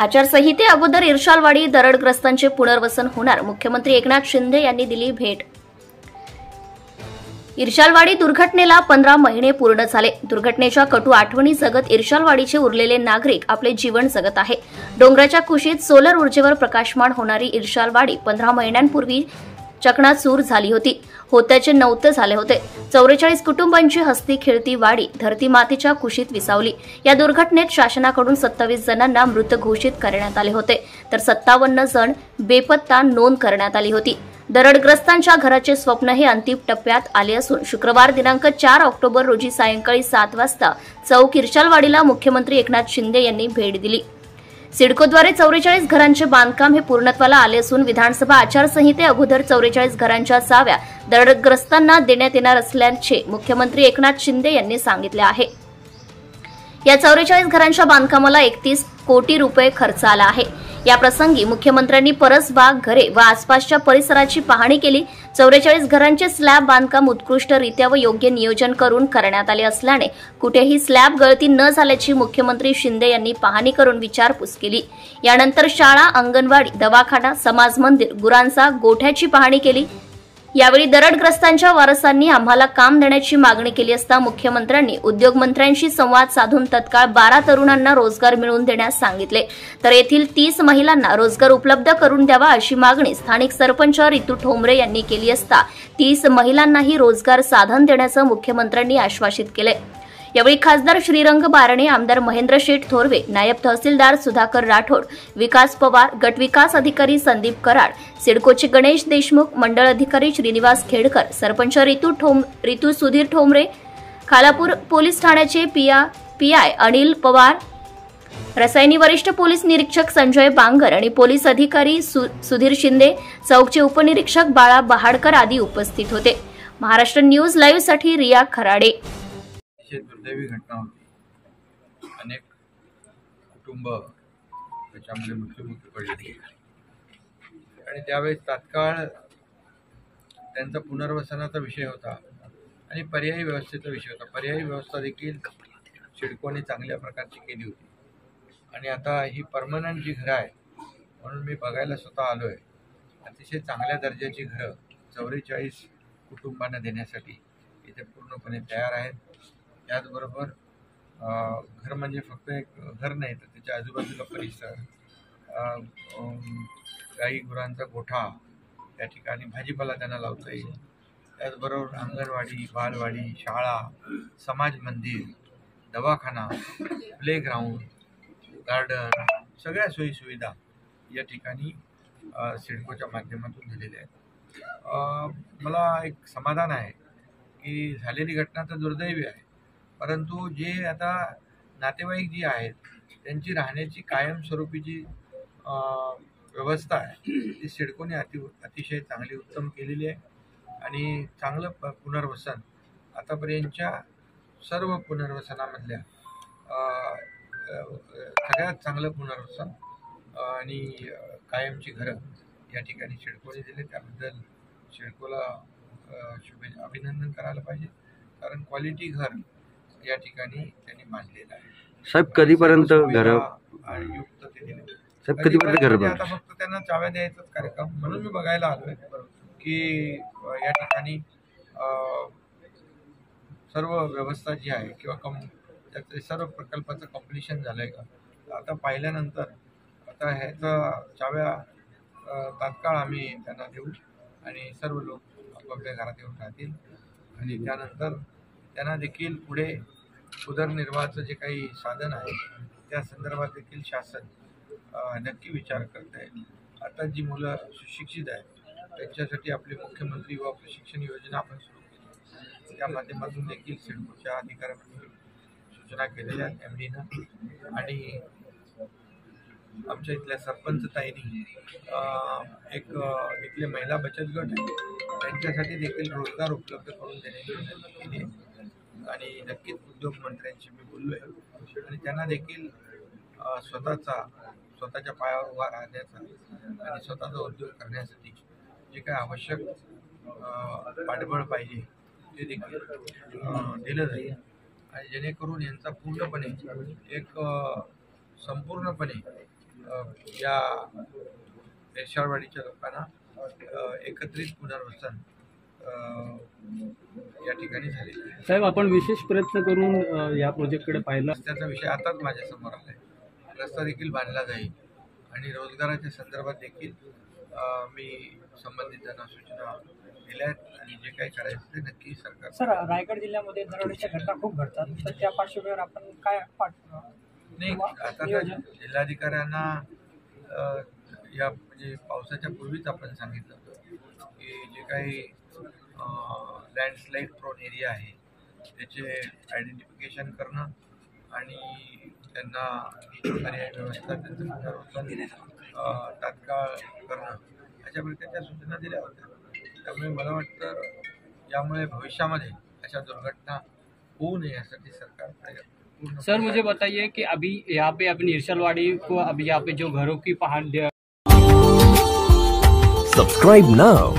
आचारसंहिते अगोदर इर्शालवाडी दरडग्रस्तांचे पुनर्वसन होणार, मुख्यमंत्री एकनाथ शिंदे यांनी दिली भेट। इर्शालवाडी दुर्घटनेला 15 महिने पूर्ण झाले। दुर्घटनेच्या कटू आठवणी जगत इर्शालवाडीचे उरलेले नागरिक आपले जीवन जगत आहे। डोंगराच्या कुशीत सोलर ऊर्जेवर प्रकाशमान होणारी इर्शालवाडी 15 महिन्यांपूर्वी चकणाचूर झाली होती। होत्याचे नव्हते झाले होते। 44 कुटुंबांची हस्ती खेळती वाडी धरती मातेच्या कुशीत विसावली। या दुर्घटनेत शासनाकडून 27 जणांना मृत घोषित करण्यात आले होते, तर 57 जण बेपत्ता नोंद करण्यात आली होती। दरडग्रस्तांच्या घराचे स्वप्न हे अंतिम टप्प्यात आले असून शुक्रवार दिनांक 4 ऑक्टोबर रोजी सायंकाळी 7 वाजता चौक इर्शालवाडीला मुख्यमंत्री एकनाथ शिंदे यांनी भेट दिली। सिडकोद्वारे 44 घरांचे बांधकाम हे पूर्णत्वाला आले असून विधानसभा आचारसंहिते अगोदर 44 घरांच्या चाव्या दरडग्रस्तांना देण्यात येणार असल्याचे मुख्यमंत्री एकनाथ शिंदे यांनी सांगितले आहे। या 44 घरांच्या बांधकामाला 31 कोटी रुपये खर्च आला आहे। या प्रसंगी मुख्यमंत्र्यांनी परसबाग घरे व आसपासच्या परिसराची पाहणी केली। 44 घरांचे स्लॅब बांधकाम उत्कृष्टरित्या व योग्य नियोजन करून करण्यात आले असल्याने कुठेही स्लॅब गळती न झाल्याची मुख्यमंत्री शिंदे यांनी पाहणी करून विचारपूस केली। यानंतर शाळा, अंगणवाडी, दवाखाना, समाज मंदिर, गुरांचा गोठ्याची पाहणी केली। यावेळी दरडग्रस्तांच्या वारसांनी आम्हाला काम देण्याची मागणी केली असता मुख्यमंत्र्यांनी उद्योगमंत्र्यांशी संवाद साधून तत्काळ 12 तरुणांना रोजगार मिळवून देण्यास सांगितले, तर येथील 30 महिलांना रोजगार उपलब्ध करून द्यावा अशी मागणी स्थानिक सरपंच रितू ठोंबरे यांनी केली असता 30 महिलांनाही रोजगार साधन देण्याचं मुख्यमंत्र्यांनी आश्वासित केले। यावेळी खासदार श्रीरंग बारणे, आमदार महेंद्र शेठ थोरवे, नायब तहसीलदार सुधाकर राठोड, विकास पवार, गट विकास अधिकारी संदीप कराड, सिडकोचे गणेश देशमुख, मंडळ अधिकारी श्रीनिवास खेडकर, सरपंच रितू सुधीर ठोंबरे, खालापूर पोलीस ठाण्याचे पीआय अनिल पवार, रसायनी वरिष्ठ पोलीस निरीक्षक संजय बांगर आणि पोलीस अधिकारी सुधीर शिंदे, चौकचे उपनिरीक्षक बाळा बहाडकर आदी उपस्थित होते। महाराष्ट्र न्यूज लाईव्ह साठी रिया खराडे। दुर्दैवी घटना होती। अनेक कुटुंब त्याच्यामध्ये मृत्युमुखी पडले आणि त्यावेळेस तात्काळ त्यांचा पुनर्वसनाचा विषय होता आणि पर्यायी व्यवस्थेचा विषय होता। पर्यायी व्यवस्था देखील सिडकोने चांगल्या प्रकारची केली होती आणि आता ही परमनंट जी घरं आहेत म्हणून मी बघायला स्वतः आलो आहे। अतिशय चांगल्या दर्जाची घरं 44 कुटुंबांना देण्यासाठी इथे पूर्णपणे तयार आहेत। त्याचबरोबर घर म्हणजे फक्त एक घर नाही, तर त्याच्या आजूबाजूला परिसर, गाई गुरांचा गोठा, त्या ठिकाणी भाजीपाला त्यांना लावता येईल। त्याचबरोबर अंगणवाडी, बालवाडी, शाळा, समाज मंदिर, दवाखाना, प्लेग्राऊंड, गार्डन, सगळ्या सोयीसुविधा या ठिकाणी सिडकोच्या माध्यमातून दिलेल्या आहेत। मला एक समाधान आहे की झालेली घटना तर दुर्दैवी आहे, परंतु जे आता नातेवाईक जी आहेत त्यांची राहण्याची कायमस्वरूपीची व्यवस्था आहे ती सिडकोने अतिशय चांगली उत्तम केलेली आहे आणि चांगलं पुनर्वसन आतापर्यंतच्या सर्व पुनर्वसनामधल्या सगळ्यात चांगलं पुनर्वसन आणि कायमची घरं या ठिकाणी सिडकोने दिले। त्याबद्दल सिडकोला अभिनंदन करायला पाहिजे, कारण क्वालिटी घर या ठिकाणी त्यांनी बांधलेलं आहे। साहेब कधीपर्यंत घर युक्त ते दिले साहेब, कधीपर्यंत घर? आता फक्त त्यांना चाव्या द्यायचाच कार्यक्रम म्हणून मी बघायला आलोय की या ठिकाणी सर्व व्यवस्था जी आहे किंवा त्याचे सर्व प्रकल्पाचं कम्प्लिशन झालंय का आता पाहिल्यानंतर आता ह्याचा चाव्या तात्काळ आम्ही त्यांना देऊ आणि सर्व लोक आपापल्या घरात येऊन राहतील आणि त्यानंतर त्यांना देखील पुढे उदरनिर्वाहाचं जे काही साधन आहे त्या संदर्भात देखील शासन नक्की विचार करत आहे। आता जी मुलं सुशिक्षित आहेत त्यांच्यासाठी आपली मुख्यमंत्री युवा प्रशिक्षण योजना आपण सुरू केली, त्या माध्यमातून देखील सिडकोच्या अधिकाऱ्यांनी सूचना केलेल्या आहेत MDनं आणि आमच्या इथल्या सरपंच ताईंनी एक इथले महिला बचत गट आहे त्यांच्यासाठी देखील रोजगार उपलब्ध करून देण्याची विनंती केली आहे आणि नक्कीच उद्योगमंत्र्यांशी मी बोललो आहे आणि त्यांना देखील स्वतःच्या पायावर उभा राहण्याचा आणि स्वतःचा उद्योग करण्यासाठी जे काही आवश्यक पाठबळ पाहिजे ते देखील दिलं जाईल आणि जेणेकरून यांचा पूर्णपणे एक संपूर्णपणे या इर्शाळवाडीच्या लोकांना एकत्रित पुनर्वसन या ठिकाणी झालेलं आहे. साहेब, आपण विशेष प्रयत्न करून या प्रोजेक्टकडे पाहिलं. रस्त्याचा विषय आताच माझ्यासमोर आला आहे. रस्ता देखील बांधला जाईल आणि रोजगाराच्या संदर्भात देखील मी संबंधितांना सूचना दिल्या आहेत आणि जे काही करायचं ते नक्की सरकार. सर, रायगड जिल्ह्यामध्ये दरोडेच्या घटना खूप घडतात, तर त्या पार्श्वभूमीवर आपण काय नाही, आता तर जिल्हाधिकाऱ्यांना या म्हणजे पावसाच्या पूर्वीच आपण सांगितलं होतं की जे काही लँडस्लाईड प्रोन एरिया आहे त्याचे आयडेंटिफिकेशन करणं आणि त्यांना पर्यायी व्यवस्था त्यांचं पुनर्वसन तात्काळ करणं अशा प्रकारच्या सूचना दिल्या होत्या. त्यामुळे मला वाटतं यामुळे भविष्यामध्ये अशा दुर्घटना होऊ नये यासाठी सरकार प्रयत्न. सर, मुझे बताइए कि अभी यहाँ पे अपनी इर्शालवाड़ी को अभी यहाँ पे जो घरों की पहाड़. Subscribe now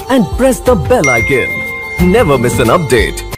and press the bell icon. Never miss an update.